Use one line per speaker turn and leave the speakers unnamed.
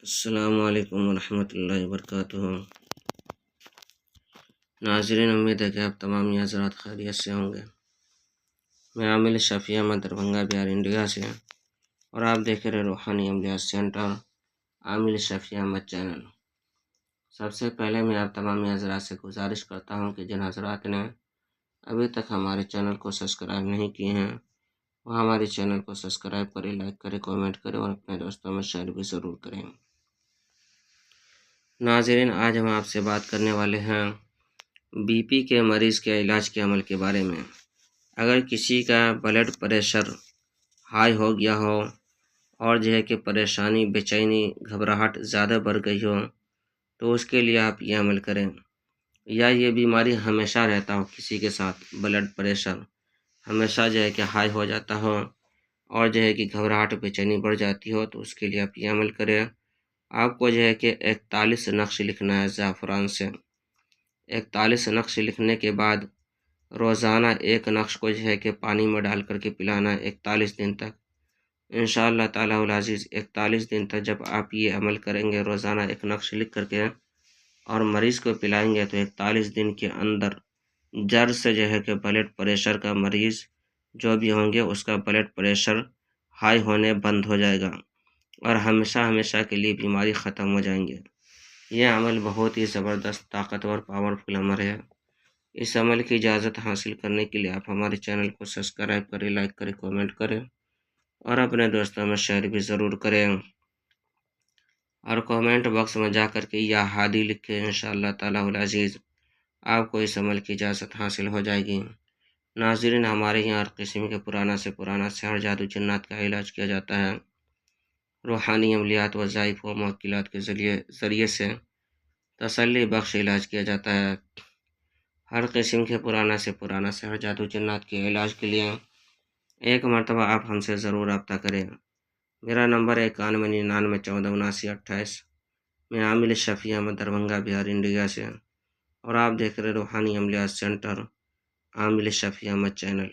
السلام علیکم ورحمۃ اللہ وبرکاتہ۔ ناظرین، امید ہے کہ آپ تمام یہ حضرات خیریت سے ہوں گے۔ میں عامل شفیع احمد دربھنگہ بہار انڈیا سے، اور آپ دیکھ رہے روحانی عملیات سینٹر عامل شفیع احمد چینل۔ سب سے پہلے میں آپ تمام یہ حضرات سے گزارش کرتا ہوں کہ جن حضرات نے ابھی تک ہمارے چینل کو سبسکرائب نہیں کیے ہیں وہ ہمارے چینل کو سبسکرائب کریں، لائک کریں، کامنٹ کریں اور اپنے دوستوں میں شیئر بھی ضرور کریں۔ ناظرین، آج ہم آپ سے بات کرنے والے ہیں بی پی کے مریض کے علاج کے عمل کے بارے میں۔ اگر کسی کا بلڈ پریشر ہائی ہو گیا ہو اور کہ پریشانی، بے چینی، گھبراہٹ زیادہ بڑھ گئی ہو تو اس کے لیے آپ یہ عمل کریں۔ یا یہ بیماری ہمیشہ رہتا ہو کسی کے ساتھ، بلڈ پریشر ہمیشہ کہ ہائی ہو جاتا ہو اور کہ گھبراہٹ، بے چینی بڑھ جاتی ہو تو اس کے لیے آپ یہ عمل کریں۔ آپ کو کہ 41 نقش لکھنا ہے زعفران سے۔ 41 نقش لکھنے کے بعد روزانہ ایک نقش کو کہ پانی میں ڈال کر کے پلانا ہے 41 دن تک۔ انشاءاللہ تعالی العزیز 41 دن تک جب آپ یہ عمل کریں گے، روزانہ ایک نقش لکھ کر کے اور مریض کو پلائیں گے تو 41 دن کے اندر جڑ سے کہ بلڈ پریشر کا مریض جو بھی ہوں گے اس کا بلڈ پریشر ہائی ہونے بند ہو جائے گا اور ہمیشہ کے لیے بیماری ختم ہو جائیں گے۔ یہ عمل بہت ہی زبردست، طاقتور، پاورفل عمل ہے۔ اس عمل کی اجازت حاصل کرنے کے لیے آپ ہمارے چینل کو سبسکرائب کریں، لائک کریں، کامنٹ کریں اور اپنے دوستوں میں شیئر بھی ضرور کریں، اور کامنٹ باکس میں جا کر کے یا ہادی لکھیں۔ انشاءاللہ تعالی العزیز آپ کو اس عمل کی اجازت حاصل ہو جائے گی۔ ناظرین، ہمارے یہاں ہر قسم کے پرانا سے پرانا سحر، جادو، جنات کا علاج کیا جاتا ہے۔ روحانی عملیات، وظائف و موکلات کے ذریعے سے تسلی بخش علاج کیا جاتا ہے۔ ہر قسم کے پرانا سے پرانا سحر، جادو، جنات کے علاج کے لیے ایک مرتبہ آپ ہم سے ضرور رابطہ کریں۔ میرا نمبر 9199147928۔ میں عامل شفیع احمد دربھنگہ بہار انڈیا سے، اور آپ دیکھ رہے روحانی عملیات سینٹر عامل شفیع احمد چینل۔